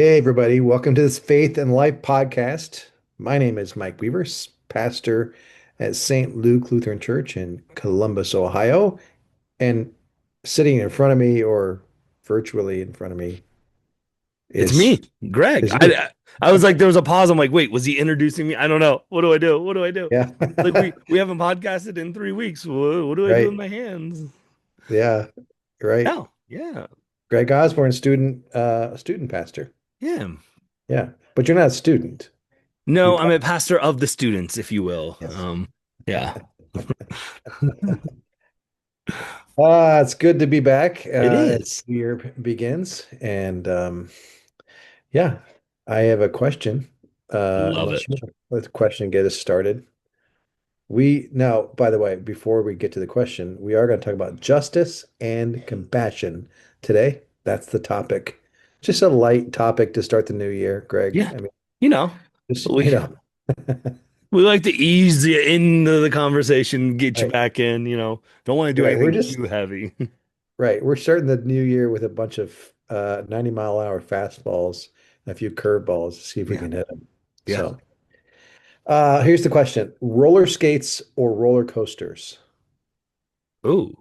Hey, everybody. Welcome to this Faith and Life podcast. My name is Mike Weavers, pastor at St. Luke Lutheran Church in Columbus, Ohio. And sitting in front of me or virtually in front of me It's is me, Greg. is you. I was like, there was a pause. I'm like, wait, was he introducing me? I don't know. What do I do? What do I do? Yeah. Like we haven't podcasted in 3 weeks. What do I do with Right. my hands? Yeah. Right. Oh, yeah, Greg Osborne, student pastor. yeah. Yeah. But you're not a student. You No, I'm pa- a pastor of the students, if you will. Yes. Yeah, It's good to be back it as is. the year begins. And yeah, I have a question. Love Unless it. you let the question get us started. We now, by the way, before we get to the question, we are going to talk about justice and compassion today. That's the topic. Just a light topic to start the new year, Greg. Yeah, I mean, you know, just, we we like to ease you into the conversation, get you right, back in. Don't want to do right. We're anything just too heavy. right. We're starting the new year with a bunch of 90-mile-an-hour fastballs and a few curveballs to see if we Yeah, can hit them. yeah. So, here's the question: roller skates or roller coasters? Ooh.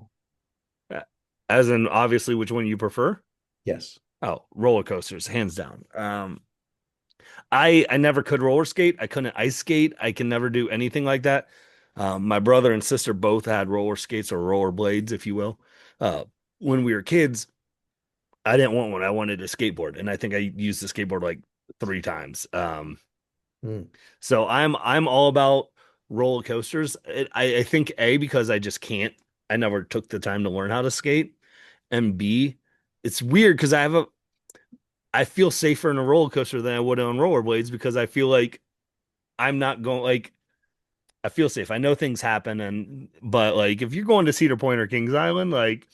As in, obviously, which one you prefer? Yes. Oh, roller coasters, hands down. I never could roller skate. I couldn't ice skate. I can never do anything like that. My brother and sister both had roller skates or roller blades, if you will. Uh, when we were kids, I didn't want one. I wanted a skateboard, and I think I used the skateboard like 3 times. Mm, So I'm all about roller coasters. I think A, because I just can't. I never took the time to learn how to skate, and B, it's weird because I feel safer in a roller coaster than I would on rollerblades because I feel like I'm not going like I feel safe. I know things happen but like if you're going to Cedar Point or Kings Island, like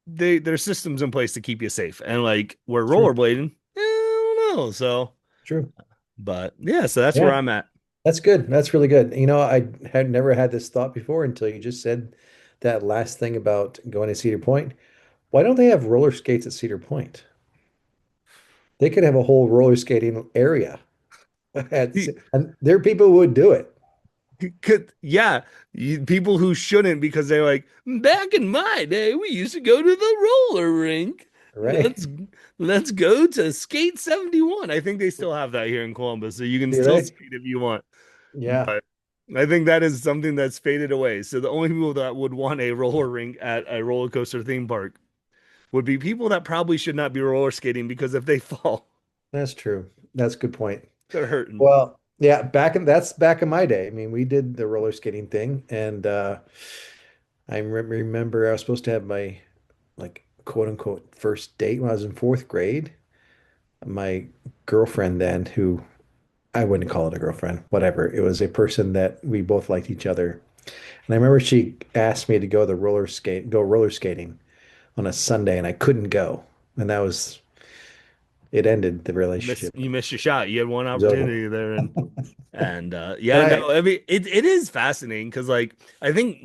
there's systems in place to keep you safe. And like we're true. rollerblading, I don't know. So, True. but yeah, so that's where Yeah. I'm at. That's good. That's really good. I had never had this thought before until you just said that last thing about going to Cedar Point. Why don't they have roller skates at Cedar Point? They could have a whole roller skating area. And there are people who would do it, Yeah, people who shouldn't because they're like, back in my day, we used to go to the roller rink. right? Let's let's go to Skate 71. I think they still have that here in Columbus, so you can Do still they? skate if you want. Yeah, But I think that is something that's faded away. So the only people that would want a roller rink at a roller coaster theme park would be people that probably should not be roller skating because if they fall, that's true. That's a good point. they're hurting. Well, yeah, that's back in my day. I mean, we did the roller skating thing, and remember I was supposed to have my like quote unquote first date when I was in fourth grade. My girlfriend then, who I wouldn't call it a girlfriend, whatever. It was a person that we both liked each other. And I remember she asked me to go roller skating on a Sunday, and I couldn't go. And it ended the relationship. You missed your shot. You had one It was over. opportunity there and And yeah, no, I mean it is fascinating because like I think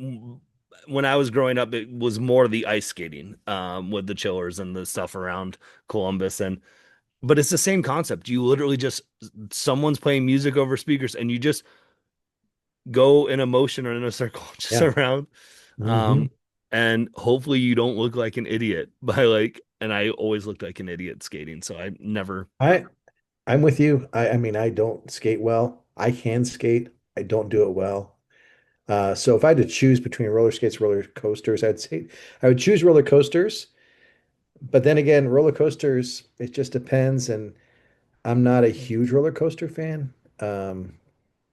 when I was growing up, it was more the ice skating with the chillers and the stuff around Columbus and but it's the same concept. You literally just someone's playing music over speakers and you just go in a motion or in a circle just yeah. around. Hmm. Um and hopefully you don't look like an idiot by like and I always looked like an idiot skating, so I never I I'm with you. I mean, I don't skate well. I can skate. I don't do it well. So if I had to choose between roller skates, roller coasters, I'd say I would choose roller coasters. But then again, roller coasters, it just depends. And I'm not a huge roller coaster fan.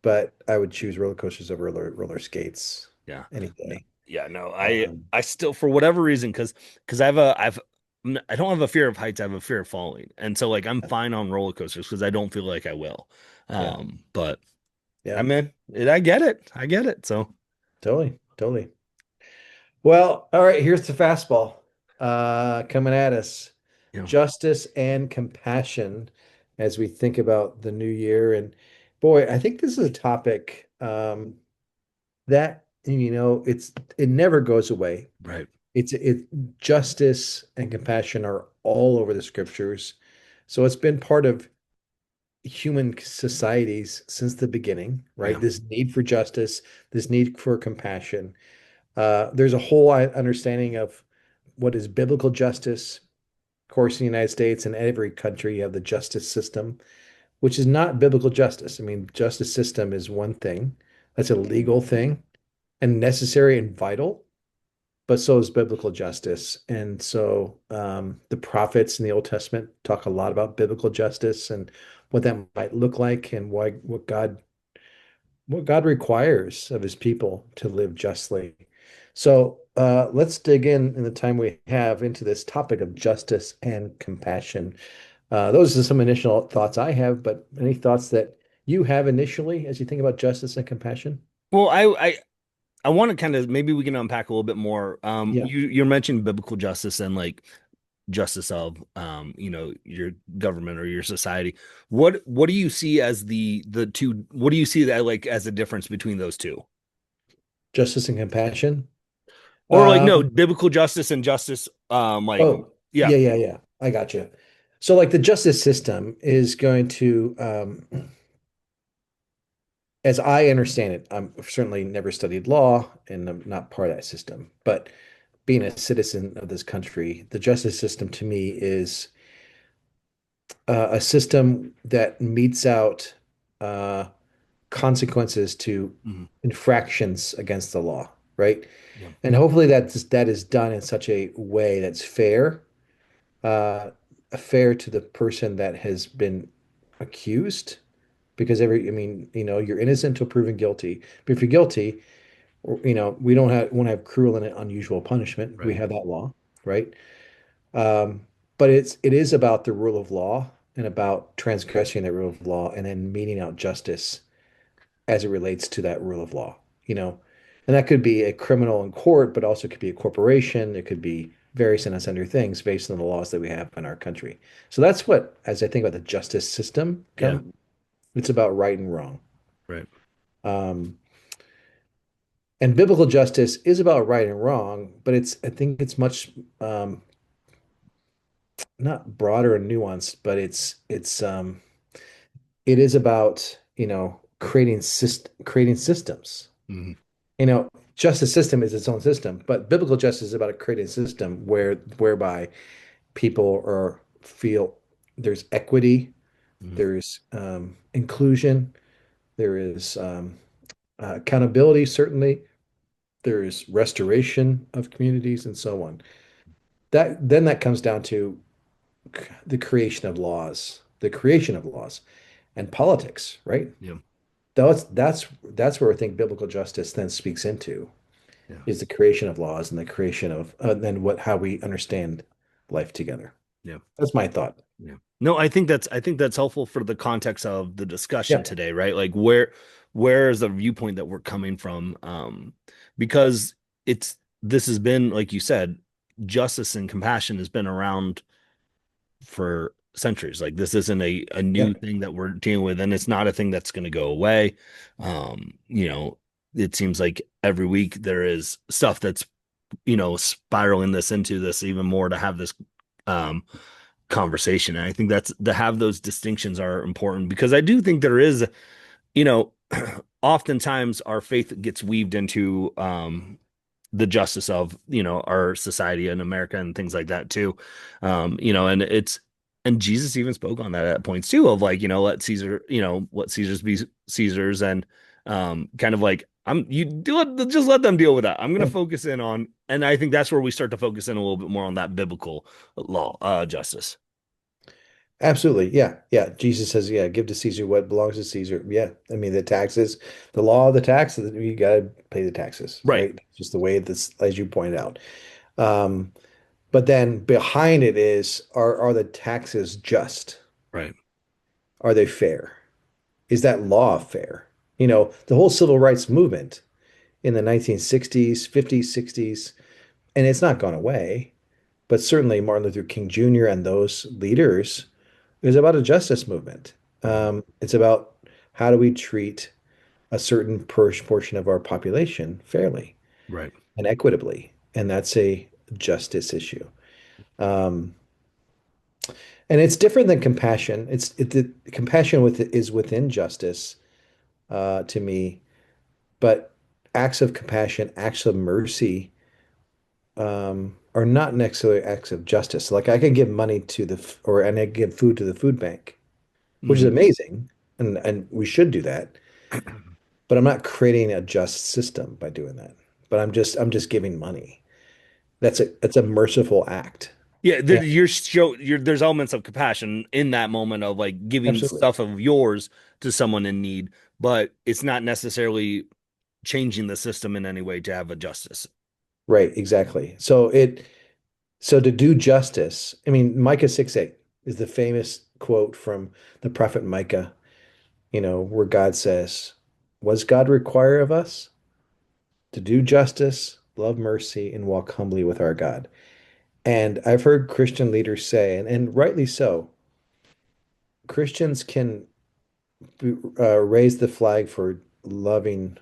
But I would choose roller coasters over roller skates yeah. any No, day. yeah, no. Um, I still for whatever reason because I don't have a fear of heights, I have a fear of falling. And so like I'm fine on roller coasters because I don't feel like I will. yeah, But I yeah, mean, I get it. I get it. So, totally, totally. Well, all right, here's the fastball coming at us. you know, Justice and compassion as we think about the new year. And boy, I think this is a topic that, it never goes away. right. Justice and compassion are all over the scriptures. So it's been part of human societies since the beginning, right? Yeah. This need for justice, this need for compassion. There's a whole understanding of what is biblical justice. Of course, in the United States and every country, you have the justice system, which is not biblical justice. I mean, justice system is one thing. That's a legal thing and necessary and vital, but so is biblical justice. And so the prophets in the Old Testament talk a lot about biblical justice and what that might look like and why what God requires of his people to live justly. So let's dig in the time we have into this topic of justice and compassion. Those are some initial thoughts I have, but any thoughts that you have initially as you think about justice and compassion? Well, I want to kind of maybe we can unpack a little bit more. Yeah. You're mentioning biblical justice and like justice of your government or your society. What do you see as the two? What do you see that like as a difference between those two? Justice and compassion. Or like no, Um, biblical justice and justice like oh, yeah. yeah. I got you. So, like the justice system is going to, as I understand it, I've certainly never studied law and I'm not part of that system, but being a citizen of this country, the justice system to me is a system that metes out uh, consequences to Mhm. infractions against the law, right? Yeah. And hopefully that is done in such a way that's uh, fair to the person that has been accused. Because I mean, you're innocent until proven guilty. But if you're guilty, we don't have won't have cruel and unusual punishment. We Right. have that law, right? Um, but it is about the rule of law and about transgressing the rule of law and then meting out justice as it relates to that rule of law, you know. And that could be a criminal in court, but also could be a corporation. It could be various and sundry things based on the laws that we have in our country. So that's what, as I think about the justice system, Yeah. it's about right and wrong. Right. Um, and biblical justice is about right and wrong, but I think it's much not broader and nuanced, but it is about, creating systems. Hmm. Justice system is its own system, but biblical justice is about creating a system whereby people are feel there's equity, Hmm. there's inclusion, there is accountability, certainly, there is restoration of communities, and so on. That comes down to the creation of laws, and politics, right? Yeah. That's where I think biblical justice then speaks into Yeah. is the creation of laws and the creation of then what how we understand life together. Yeah. That's my thought. Yeah. No, I think that's helpful for the context of the discussion Yeah, today, right? Like where is the viewpoint that we're coming from? Because this has been, like you said, justice and compassion has been around for centuries. Like this isn't a yeah, new thing that we're dealing with, and it's not a thing that's gonna go away. It seems like every week there is stuff that's spiraling this into this even more to have this um conversation. And I think that's to have those distinctions are important because I do think there is, you know, oftentimes our faith gets weaved into the justice of, our society in America and things like that too. And and Jesus even spoke on that at points too of like, let Caesar, let Caesar's be Caesar's and kind of like you do it, just let them deal with that. I'm gonna yeah. focus in on, and I think that's where we start to focus in a little bit more on that biblical law, justice. Absolutely. Yeah. Yeah. Jesus says, yeah, give to Caesar what belongs to Caesar. Yeah. I mean, the taxes, the law of the tax, you got to pay the taxes, Right, right? Just the way this, as you pointed out. Um, but then behind it is, are the taxes just? right. Are they fair? Is that law fair? The whole civil rights movement in the 1960s, 50s, 60s, and it's not gone away, but certainly Martin Luther King Jr. and those leaders is about a justice movement. Mhm. It's about how do we treat a certain portion of our population fairly Right. and equitably, and that's a justice issue. Um, And it's different than compassion. The compassion is within justice, to me, but acts of compassion, acts of mercy, are not necessarily acts of justice. Like I can give money to and I give food to the food bank, which is Mhm. amazing, and we should do that. But I'm not creating a just system by doing that. But I'm just giving money. That's a merciful act. Yeah, And there's elements of compassion in that moment of like giving absolutely. stuff of yours to someone in need, but it's not necessarily changing the system in any way to have a justice. Right, exactly. So to do justice, I mean, Micah 6:8 is the famous quote from the prophet Micah, where God says, "Was God require of us to do justice, love mercy, and walk humbly with our God?" And I've heard Christian leaders say, and rightly so, Christians can raise the flag for loving,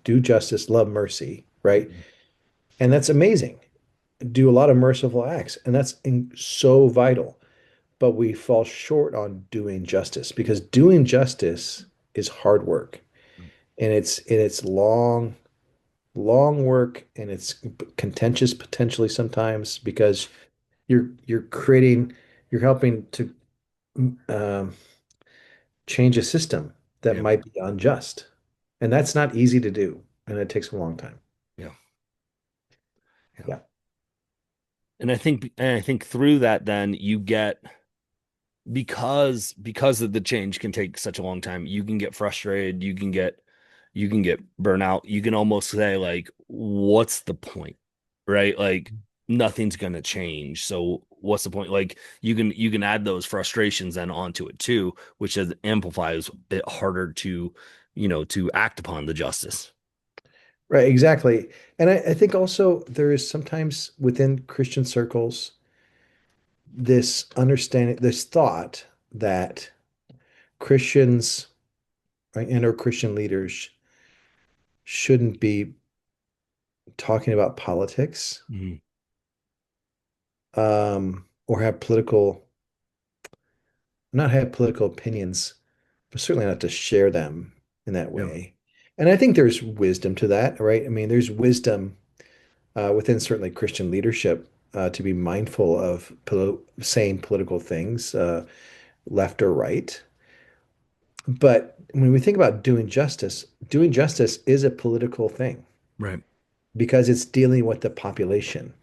do justice, love mercy, right? Mhm. And that's amazing. Do a lot of merciful acts, and that's so vital. But we fall short on doing justice because doing justice is hard work, and it's long work, and it's contentious potentially sometimes because you're creating, you're helping to um, change a system that Yeah, might be unjust, and that's not easy to do, and it takes a long time. yeah, yeah. Yeah, And I think through that, then you get because of the change can take such a long time, you can get frustrated, you can get burnout. You can almost say like, what's the point? Right? Like nothing's gonna change. So what's the point? Like you can add those frustrations then onto it too, which is amplifies it harder to act upon the justice. right, exactly. And I think also there is sometimes within Christian circles this understanding, this thought that Christians, right, and or Christian leaders shouldn't be talking about politics, Mhm. or have political, not have political opinions, but certainly not to share them in that Yeah. way. And I think there's wisdom to that, right? I mean, there's wisdom within certainly Christian leadership to be mindful of saying political things, left or right. But when we think about doing justice is a political thing Right. because it's dealing with the population.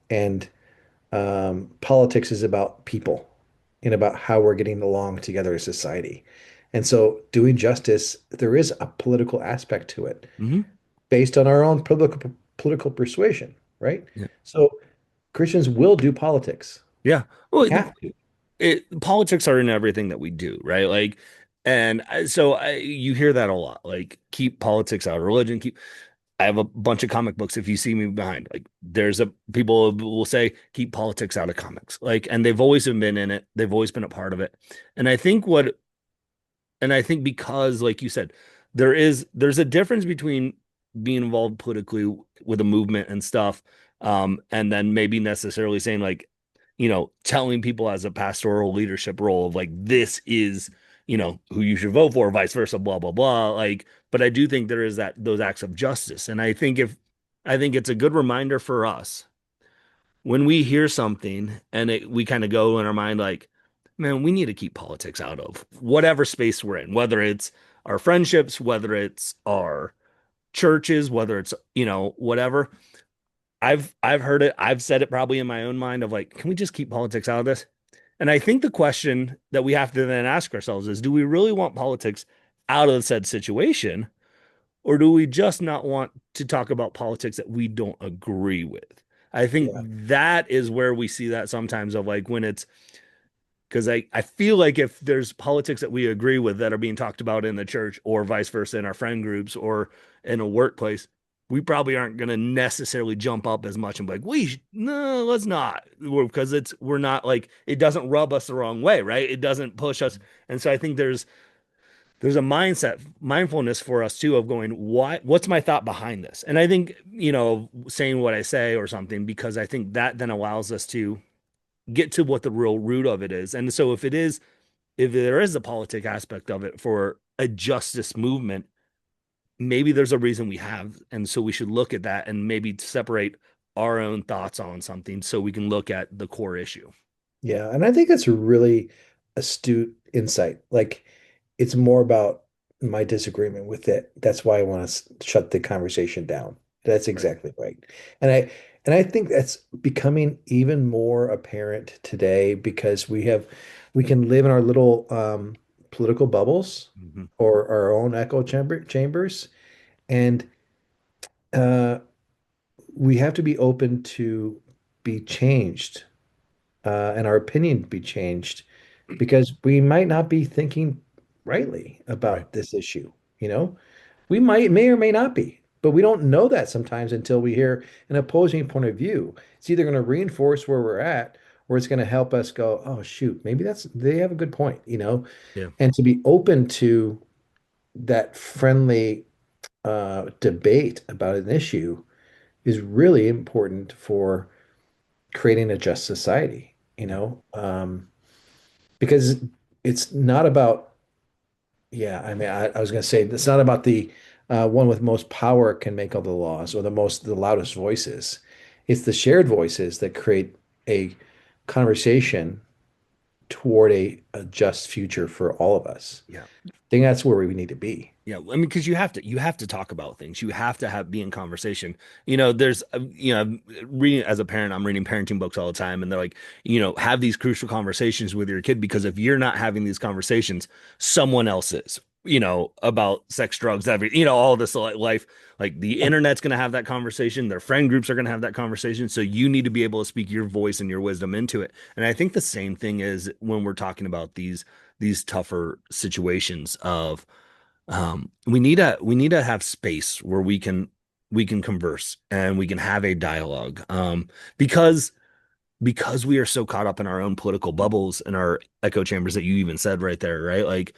And politics is about people and about how we're getting along together as society. And so doing justice, there is a political aspect to it Hmm. based on our own political persuasion, right? Yeah. So Christians will do politics. Yeah. We Well, have to. politics are in everything that we do, right? Like, and you hear that a lot. Like, keep politics out of religion. I have a bunch of comic books. If you see me behind, like, people will say, keep politics out of comics. Like, and they've always been in it. They've always been a part of it. And I think what and I think because, like you said, there's a difference between being involved politically with a movement and stuff, and then maybe necessarily saying like, telling people as a pastoral leadership role of like this is, who you should vote for, vice versa, blah blah blah. Like, but I do think there is that those acts of justice, and I think it's a good reminder for us when we hear something and we kind of go in our mind like, man, we need to keep politics out of whatever space we're in, whether it's our friendships, whether it's our churches, whether it's, whatever. I've heard it, I've said it probably in my own mind of like, can we just keep politics out of this? And I think the question that we have to then ask ourselves is, do we really want politics out of said situation? Or do we just not want to talk about politics that we don't agree with? I think Yeah. that is where we see that sometimes of like when it's because I feel like if there's politics that we agree with that are being talked about in the church or vice versa in our friend groups or in a workplace, we probably aren't going to necessarily jump up as much and be like, no, let's not, because we're not like it doesn't rub us the wrong way, right? It doesn't push us, and so I think there's a mindfulness for us too of going, what's my thought behind this? And I think, saying what I say or something, because I think that then allows us to get to what the real root of it is. And so if there is a politic aspect of it for a justice movement, maybe there's a reason we have. And so we should look at that and maybe separate our own thoughts on something so we can look at the core issue. Yeah, and I think that's a really astute insight. Like, it's more about my disagreement with it. That's why I want to shut the conversation down. That's Right. exactly right. And I think that's becoming even more apparent today because we can live in our little political bubbles Mhm. or our own echo chambers, and uh, we have to be open to be changed and our opinion be changed because we might not be thinking rightly Right. about this issue. You know, we may or may not be, but we don't know that sometimes until we hear an opposing point of view. It's either going to reinforce where we're at or it's going to help us go, oh, shoot, maybe they have a good point, you know, Yeah. and to be open to that friendly debate about an issue is really important for creating a just society, you Yeah. know, because it's not about, yeah, I mean, I was going to say it's not about the one with most power can make all the laws or the loudest voices. It's the shared voices that create a conversation toward a just future for all of us. Yeah. I think that's where we need to be. Yeah, I mean, because you have to talk about things. You have to have be in conversation. Reading as a parent, I'm reading parenting books all the time, and they're like, have these crucial conversations with your kid because if you're not having these conversations, someone else is. About sex, drugs, all this life. Like the Yeah. internet's going to have that conversation. Their friend groups are going to have that conversation. So you need to be able to speak your voice and your wisdom into it. And I think the same thing is when we're talking about these tougher situations of we need to have space where we can converse and we can have a dialogue because we are so caught up in our own political bubbles and our echo chambers that you even said right there, right? Like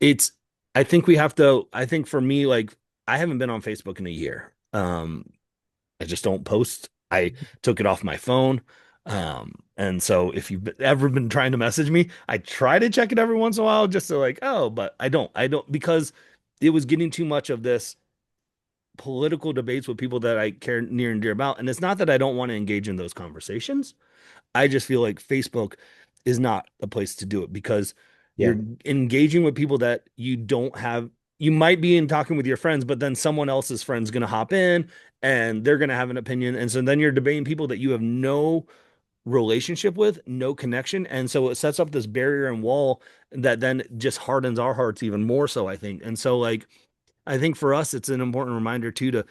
it's I think for me, like I haven't been on Facebook in a year. I just don't post. I took it off my phone. And so if you've ever been trying to message me, I try to check it every once in a while just to like, oh, but I don't because it was getting too much of this political debates with people that I care near and dear about. And it's not that I don't want to engage in those conversations. I just feel like Facebook is not a place to do it because Yeah. you're engaging with people that you don't have. You might be in talking with your friends, but then someone else's friend's going to hop in and they're going to have an opinion. And so then you're debating people that you have no relationship with, no connection. And so it sets up this barrier and wall that then just hardens our hearts even more so, I think. And so, like, I think for us, it's an important reminder too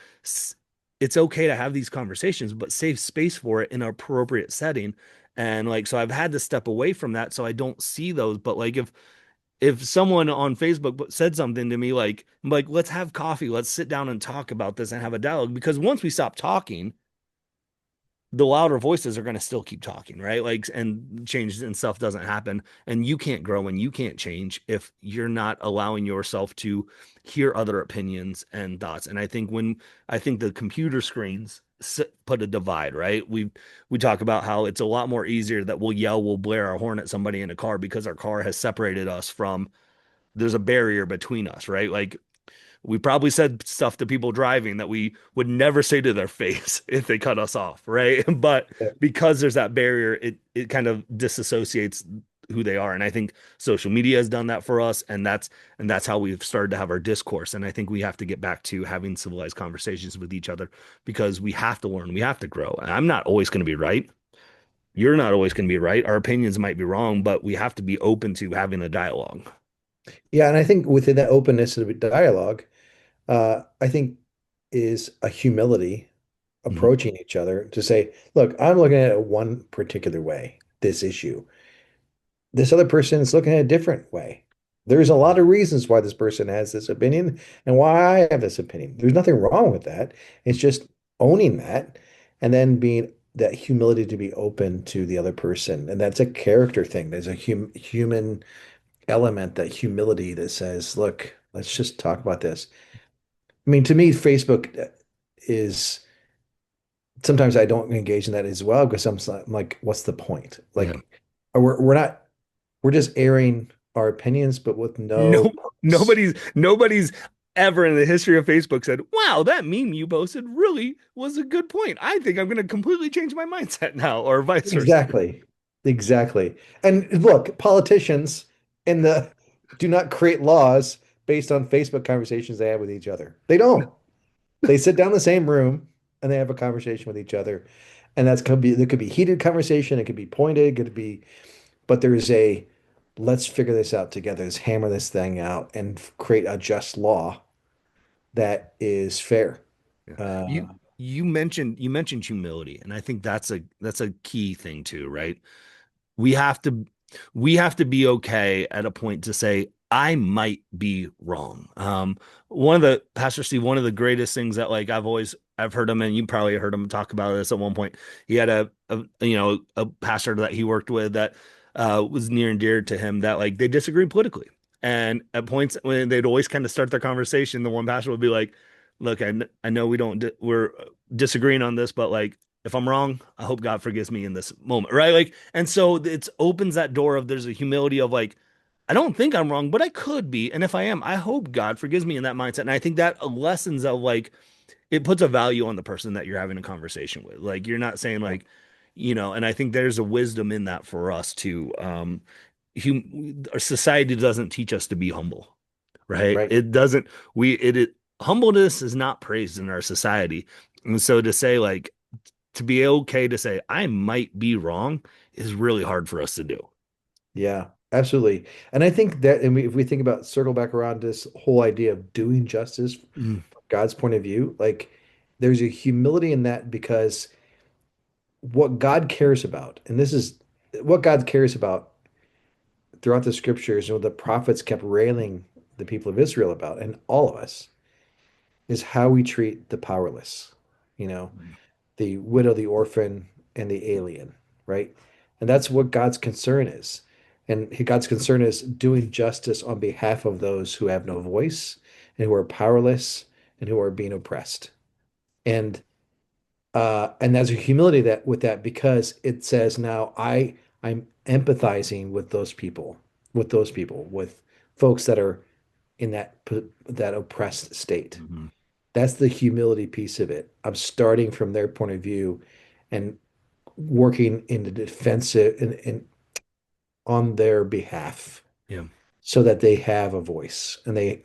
it's okay to have these conversations, but save space for it in an appropriate setting. And like, so I've had to step away from that so I don't see those. But like, if someone on Facebook said something to me like, let's have coffee, let's sit down and talk about this and have a dialogue. Because once we stop talking, the louder voices are going to still keep talking, right? Like, and change and stuff doesn't happen. And you can't grow and you can't change if you're not allowing yourself to hear other opinions and thoughts. And I think the computer screens put a divide, right? We talk about how it's a lot more easier that we'll blare our horn at somebody in a car because our car has separated us from, there's a barrier between us, right? Like, we probably said stuff to people driving that we would never say to their face if they cut us off, right? But Yeah. because there's that barrier, it kind of disassociates who they are. And I think social media has done that for us, and that's how we've started to have our discourse. And I think we have to get back to having civilized conversations with each other because we have to learn, we have to grow. And I'm not always going to be right. You're not always going to be right. Our opinions might be wrong, but we have to be open to having a dialogue. Yeah, and I think within that openness of dialogue, I think is a humility Mhm. approaching each other to say, look, I'm looking at it one particular way, this issue. This other person is looking at a different way. There's a lot of reasons why this person has this opinion and why I have this opinion. There's nothing wrong with that. It's just owning that and then being that humility to be open to the other person. And that's a character thing. There's a human element, that humility that says, look, let's just talk about this. I mean, to me, Facebook is sometimes I don't engage in that as well because I'm like, what's the point? Yeah. Like, we're not we're just airing our opinions, but with no No, purpose. nobody's ever in the history of Facebook said, "Wow, that meme you posted really was a good point. I think I'm going to completely change my mindset now," or vice versa. Exactly. Exactly. And look, politicians in the do not create laws based on Facebook conversations they have with each other. They don't. They sit down in the same room and they have a conversation with each other. And that's could be there could be heated conversation, it could be pointed, it could be, but there's a let's figure this out together. Let's hammer this thing out and create a just law that is fair. Yeah. Uh, You mentioned humility, and I think that's a key thing too, right? We have to we have to be okay at a point to say I might be wrong. One of the Pastor Steve, one of the greatest things that like I've heard him, and you probably heard him talk about this at one point. He had a pastor that he worked with that was near and dear to him that like they disagreed politically. And at points when they'd always kind of start their conversation, the one pastor would be like, "Look, I know we're disagreeing on this, but like if I'm wrong, I hope God forgives me in this moment, right?" Like, and so it opens that door of there's a humility of like, I don't think I'm wrong, but I could be, and if I am, I hope God forgives me in that mindset. And I think that lessons of like it puts a value on the person that you're having a conversation with. Like you're not saying like, and I think there's a wisdom in that for us to our society doesn't teach us to be humble, right? right. It doesn't it humbleness is not praised in our society. And so to say like to be okay to say I might be wrong is really hard for us to do. Yeah, absolutely. And I think that, and if we think about circle back around this whole idea of doing justice from Mm, God's point of view, like there's a humility in that because what God cares about, and this is what God cares about throughout the scriptures, and what the prophets kept railing the people of Israel about, and all of us, is how we treat the powerless, you know, the widow, the orphan, and the alien, right? And that's what God's concern is. And God's concern is doing justice on behalf of those who have no voice and who are powerless and who are being oppressed. And there's a humility that with that because it says now I'm empathizing with those people, with folks that are in that oppressed state. mhm, That's the humility piece of it. I'm starting from their point of view and working in the defensive and on their behalf yeah. so that they have a voice and they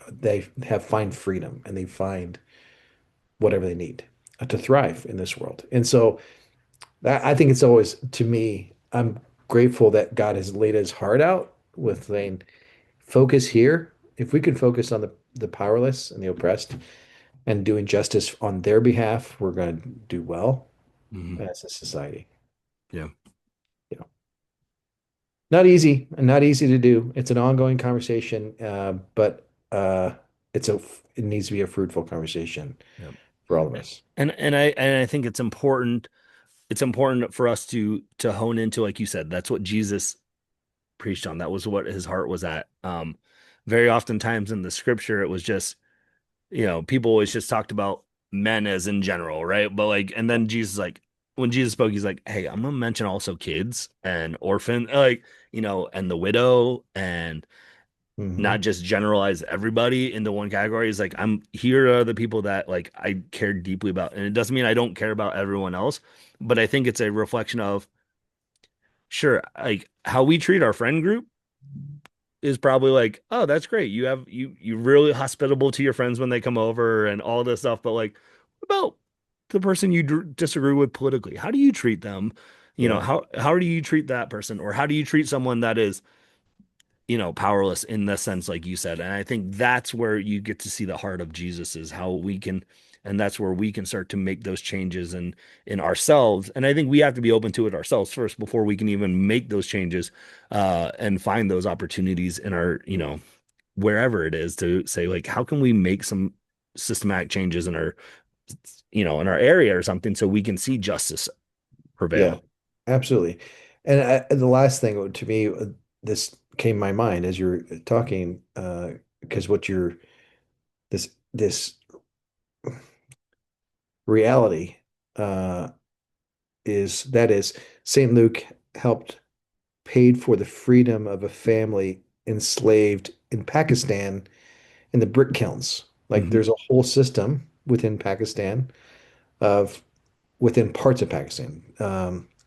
have find freedom and they find whatever they need to thrive in this world. And so I think it's always to me, I'm grateful that God has laid his heart out with saying, focus here. If we can focus on the powerless and the oppressed and doing justice on their behalf, we're going to do well Mhm, as a society. yeah. You know, not easy and not easy to do. It's an ongoing conversation, but it's a it needs to be a fruitful conversation Yeah. for all of us. And I think it's important for us to hone into, like you said, that's what Jesus preached on. That was what his heart was at. Very oftentimes in the scripture, it was just, people always just talked about men as in general, right? But like, and then Jesus, like, when Jesus spoke, he's like, hey, I'm gonna mention also kids and orphan, like, and the widow, and not Hmm. just generalize everybody into one category. Is like, here are the people that like I care deeply about. And it doesn't mean I don't care about everyone else, but I think it's a reflection of, sure, like how we treat our friend group is probably like, oh, that's great. You really hospitable to your friends when they come over and all this stuff. But like, what about the person you disagree with politically? How do you treat them? Yeah, How do you treat that person, or how do you treat someone that is powerless in the sense like you said? And I think that's where you get to see the heart of Jesus is how we can, and that's where we can start to make those changes in ourselves. And I think we have to be open to it ourselves first before we can even make those changes and find those opportunities in our, wherever it is to say like, how can we make some systematic changes in our, in our area or something so we can see justice yeah, prevail. absolutely. And the last thing to me, this came to my mind as you're talking, because what you're this reality. is St. Luke helped paid for the freedom of a family enslaved in Pakistan in the brick kilns. Like Hmm. there's a whole system within Pakistan of within parts of Pakistan,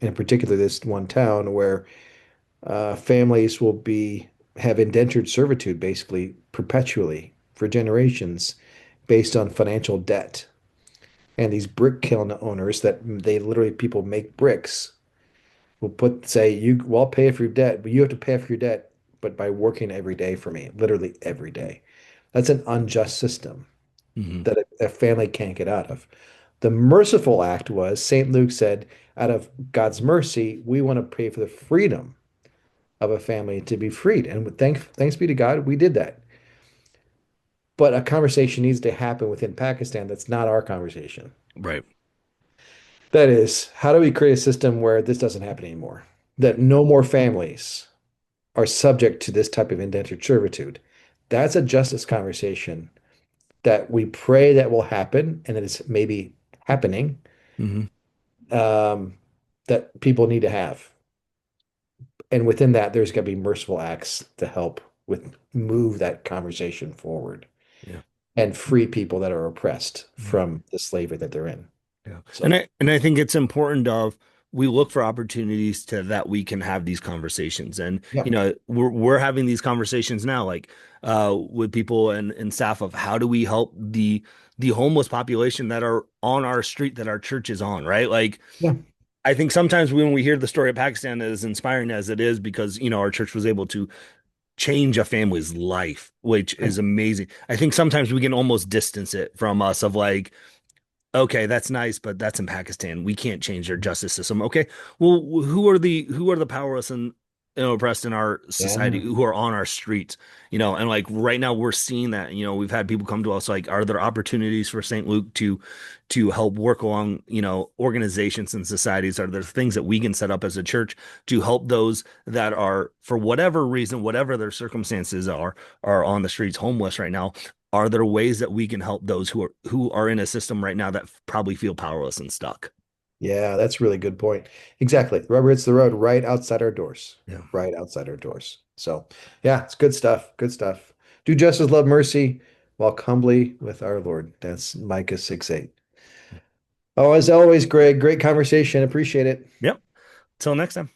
in particular this one town where families will be have indentured servitude basically perpetually for generations based on financial debt. And these brick kiln owners that they literally people make bricks will put say you well I'll pay for your debt, but you have to pay for your debt, but by working every day for me, literally every day. That's an unjust system Hmm. that a family can't get out of. The merciful act was St. Luke said, out of God's mercy, we want to pray for the freedom of a family to be freed. And thanks be to God, we did that. But a conversation needs to happen within Pakistan that's not our conversation. Right. That is, how do we create a system where this doesn't happen anymore? That no more families are subject to this type of indentured servitude. That's a justice conversation that we pray that will happen and that it's maybe happening, Hmm. um, that people need to have. And within that, there's got to be merciful acts to help with move that conversation forward Yeah. and free people that are oppressed Yeah. from the slavery that they're in. Yeah. So, And I think it's important of we look for opportunities to that we can have these conversations. And yeah, we're having these conversations now, like with people and staff of how do we help the homeless population that are on our street that our church is on, right? Like yeah, I think sometimes when we hear the story of Pakistan, as inspiring as it is, because our church was able to change a family's life, which right. is amazing. I think sometimes we can almost distance it from us of like, okay, that's nice, but that's in Pakistan. We can't change their justice system. Okay, well, who are the powerless and oppressed in our society Yeah. who are on our streets? And like right now we're seeing that. We've had people come to us like, are there opportunities for St. Luke to help work along organizations and societies? Are there things that we can set up as a church to help those that are for whatever reason, whatever their circumstances are on the streets homeless right now? Are there ways that we can help those who are in a system right now that probably feel powerless and stuck? Yeah, that's a really good point. Exactly. The rubber hits the road right outside our doors. Yeah. Right outside our doors. So, yeah, it's good stuff. Good stuff. Do justice, love mercy, walk humbly with our Lord. That's Micah 6:8. Oh, as always, Greg, great conversation. Appreciate it. Yep. Till next time.